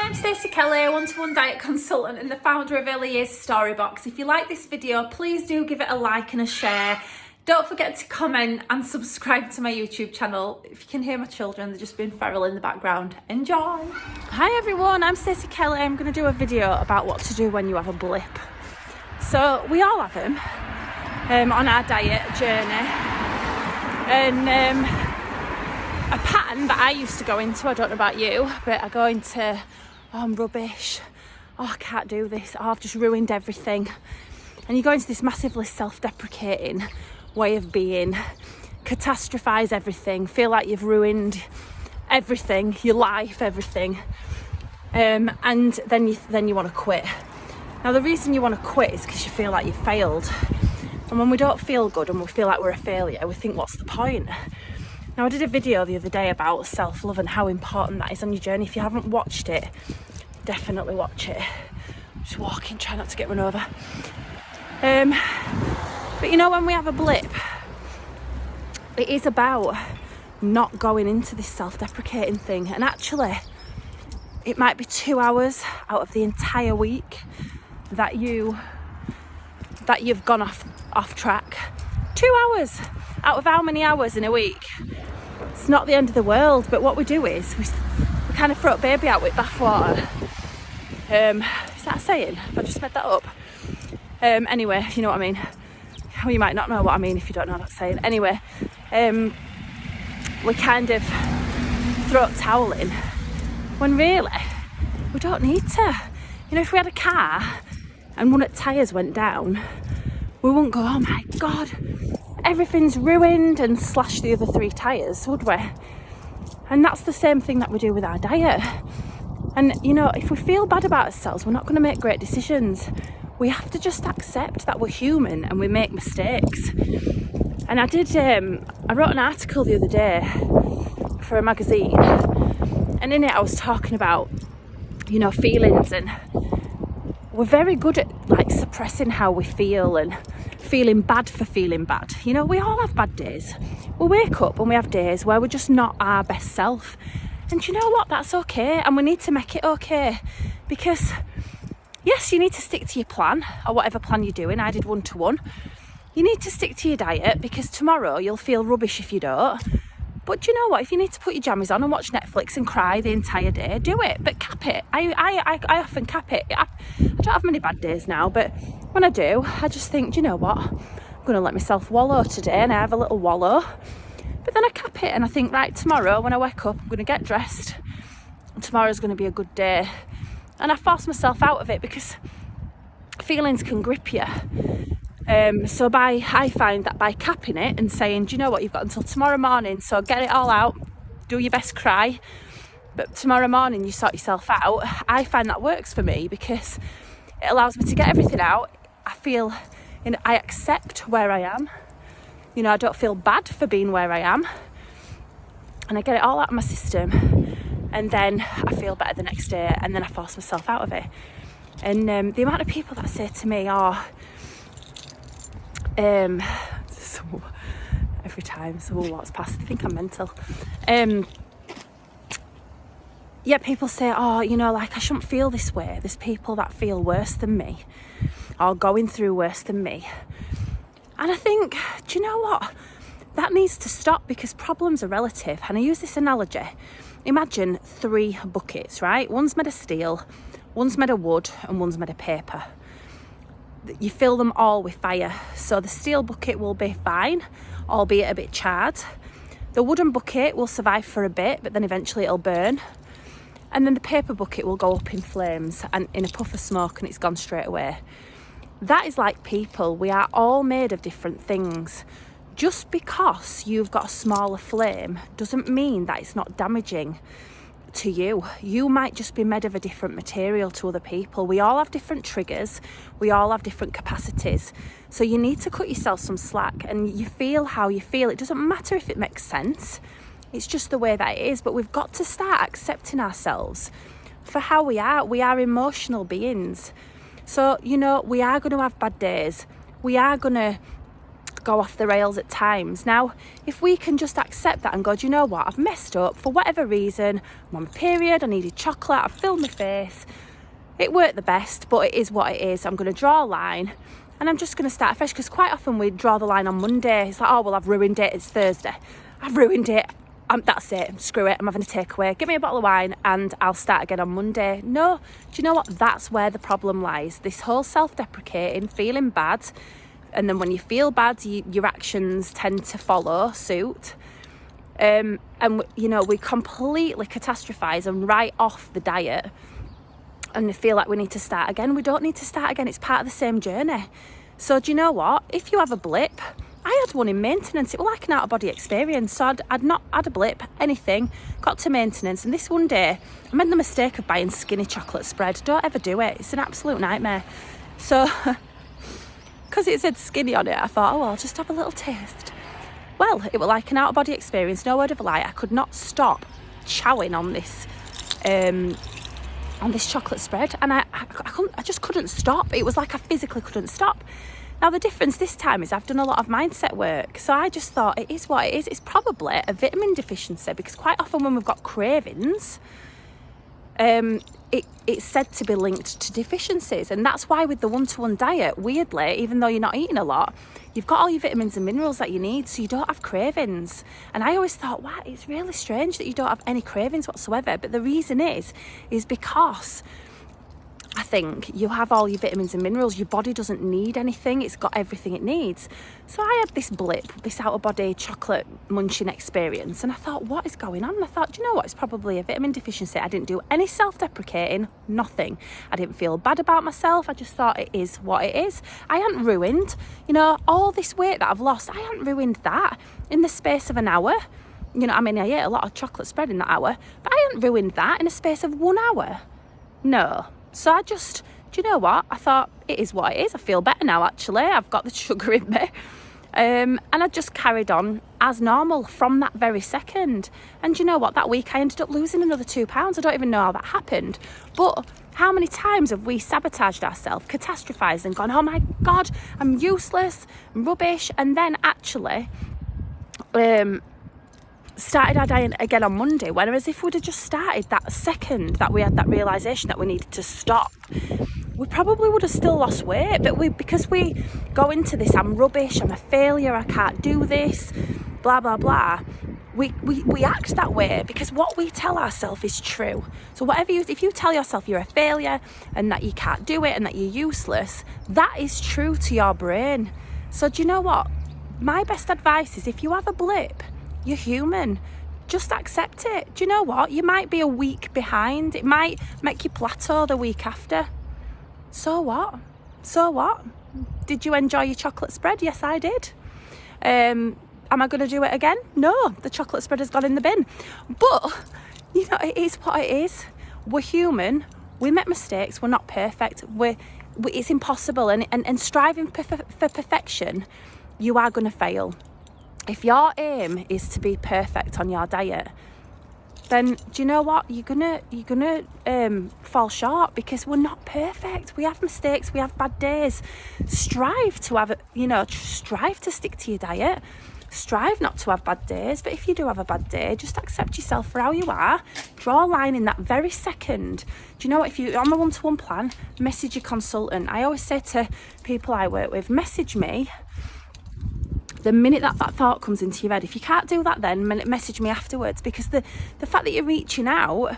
I'm Stacey Kelly, a one-to-one diet consultant and the founder of Early Years Storybox. If you like this video, please do give it a like and a share. Don't forget to comment and subscribe to my YouTube channel. If you can hear my children, they're just being feral in the background. Enjoy! Hi everyone, I'm Stacey Kelly. I'm going to do a video about what to do when you have a blip. So we all have them on our diet journey. And a pattern that I used to go into, I don't know about you, but I go into, oh, I'm rubbish, oh, I can't do this, oh, I've just ruined everything. And you go into this massively self-deprecating way of being, catastrophize everything, feel like you've ruined everything, your life, everything. And then you want to quit. Now the reason you want to quit is because you feel like you've failed. And when we don't feel good and we feel like we're a failure, we think, what's the point? Now I did a video the other day about self-love and how important that is on your journey. If you haven't watched it, definitely watch it. Just walking, try not to get run over. But you know, when we have a blip, it is about not going into this self-deprecating thing. And actually, it might be 2 hours out of the entire week that you've gone off track. 2 hours out of how many hours in a week? It's not the end of the world, but what we do is we kind of throw a baby out with bathwater. Is that a saying? Have I just made that up? Anyway, you know what I mean. Well, you might not know what I mean if you don't know that saying. Anyway, we kind of throw a towel in when really we don't need to. You know, if we had a car and one of the tyres went down, we wouldn't go, oh my God, everything's ruined, and slash the other 3 tyres, would we? And that's the same thing that we do with our diet. And you know, if we feel bad about ourselves, we're not going to make great decisions. We have to just accept that we're human and we make mistakes. And I wrote an article the other day for a magazine, and in it I was talking about, you know, feelings, and we're very good at like suppressing how we feel and feeling bad for feeling bad. You know, we all have bad days. We wake up and we have days where we're just not our best self. And you know what? That's okay. And we need to make it okay. Because yes, you need to stick to your plan or whatever plan you're doing. I did one-to-one. You need to stick to your diet because tomorrow you'll feel rubbish if you don't. But you know what? If you need to put your jammies on and watch Netflix and cry the entire day, do it. But cap it. I often cap it. I don't have many bad days now, but when I do, I just think, do you know what? I'm going to let myself wallow today, and I have a little wallow. But then I cap it and I think, right, tomorrow when I wake up, I'm going to get dressed. And tomorrow's going to be a good day. And I force myself out of it because feelings can grip you. So I find that by capping it and saying, do you know what, you've got until tomorrow morning, so get it all out, do your best cry, but tomorrow morning you sort yourself out. I find that works for me because it allows me to get everything out. I accept where I am. You know, I don't feel bad for being where I am, and I get it all out of my system, and then I feel better the next day, and then I force myself out of it. And the amount of people that say to me, so every time someone walks past, I think I'm mental. Yeah, people say, oh, you know, like I shouldn't feel this way. There's people that feel worse than me or going through worse than me. And I think, do you know what? That needs to stop because problems are relative. And I use this analogy. Imagine 3 buckets, right? One's made of steel, one's made of wood, and one's made of paper. You fill them all with fire. So the steel bucket will be fine, albeit a bit charred. The wooden bucket will survive for a bit, but then eventually it'll burn. And then the paper bucket will go up in flames and in a puff of smoke, and it's gone straight away. That is like people. We are all made of different things. Just because you've got a smaller flame doesn't mean that it's not damaging to you. You might just be made of a different material to other people. We all have different triggers. We all have different capacities. So you need to cut yourself some slack, and you feel how you feel. It doesn't matter if it makes sense. It's just the way that it is. But we've got to start accepting ourselves for how we are. We are emotional beings. So, you know, we are going to have bad days. We are going to go off the rails at times. Now, if we can just accept that and go, do you know what, I've messed up for whatever reason, I'm on my period, I needed chocolate, I've filled my face, it worked the best, but it is what it is. I'm going to draw a line and I'm just going to start fresh, because quite often we draw the line on Monday. It's like, oh, well, I've ruined it, it's Thursday, I've ruined it, that's it, screw it, I'm having a takeaway, give me a bottle of wine and I'll start again on Monday. No, do you know what, that's where the problem lies. This whole self-deprecating, feeling bad, and then when you feel bad, your actions tend to follow suit. And you know, we completely catastrophize and write off the diet and feel like we need to start again. We don't need to start again, it's part of the same journey. So do you know what, if you have a blip, I had one in maintenance, it was like an out-of-body experience. So I'd not had a blip, anything, got to maintenance, and this one day I made the mistake of buying skinny chocolate spread. Don't ever do it, it's an absolute nightmare. So because it said skinny on it, I thought, oh well, I'll just have a little taste. Well, it was like an out-of-body experience, no word of a lie. I could not stop chowing on this chocolate spread, and I just couldn't stop. It was like I physically couldn't stop. Now the difference this time is I've done a lot of mindset work, so I just thought it is what it is. It's probably a vitamin deficiency, because quite often when we've got cravings, it's said to be linked to deficiencies, and that's why with the one-to-one diet, weirdly, even though you're not eating a lot, you've got all your vitamins and minerals that you need, so you don't have cravings. And I always thought, wow, it's really strange that you don't have any cravings whatsoever. But the reason is because I think you have all your vitamins and minerals. Your body doesn't need anything. It's got everything it needs. So I had this blip, this out-of-body chocolate munching experience, and I thought, what is going on? And I thought, do you know what? It's probably a vitamin deficiency. I didn't do any self-deprecating, nothing. I didn't feel bad about myself. I just thought it is what it is. I hadn't ruined, you know, all this weight that I've lost. I hadn't ruined that in the space of an hour. You know, I mean, I ate a lot of chocolate spread in that hour, but I hadn't ruined that in a space of 1 hour. No. So I just, do you know what? I thought, it is what it is. I feel better now, actually. I've got the sugar in me. And I just carried on as normal from that very second. And do you know what? That week I ended up losing another 2 pounds. I don't even know how that happened. But how many times have we sabotaged ourselves, catastrophized and gone, oh my God, I'm useless, I'm rubbish. And then actually started our diet again on Monday, whereas if we'd have just started that second that we had that realisation that we needed to stop, we probably would have still lost weight. But because we go into this, I'm rubbish, I'm a failure, I can't do this, blah blah blah, we act that way because what we tell ourselves is true. So if you tell yourself you're a failure and that you can't do it and that you're useless, that is true to your brain. So do you know what, my best advice is, if you have a blip, you're human. Just accept it. Do you know what? You might be a week behind. It might make you plateau the week after. So what? So what? Did you enjoy your chocolate spread? Yes, I did. Am I going to do it again? No, the chocolate spread has gone in the bin. But, you know, it is what it is. We're human. We make mistakes. We're not perfect. It's impossible. And striving for perfection, you are going to fail. If your aim is to be perfect on your diet, then do you know what? You're gonna fall short, because we're not perfect. We have mistakes. We have bad days. Strive to stick to your diet. Strive not to have bad days. But if you do have a bad day, just accept yourself for how you are. Draw a line in that very second. Do you know what? If you're on a one-to-one plan, message your consultant. I always say to people I work with, message me the minute that thought comes into your head. If you can't do that, then message me afterwards, because the fact that you're reaching out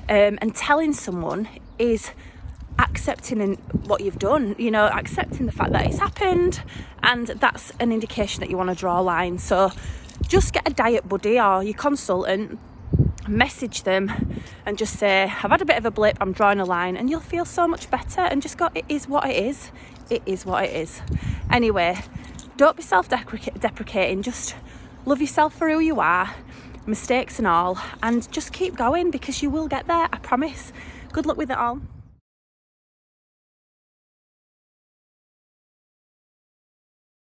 and telling someone is accepting what you've done, you know, accepting the fact that it's happened, and that's an indication that you want to draw a line. So just get a diet buddy or your consultant, message them and just say, I've had a bit of a blip, I'm drawing a line, and you'll feel so much better. And just go, it is what it is. It is what it is. Anyway, don't be self-deprecating. Just love yourself for who you are, mistakes and all, and just keep going, because you will get there, I promise. Good luck with it all.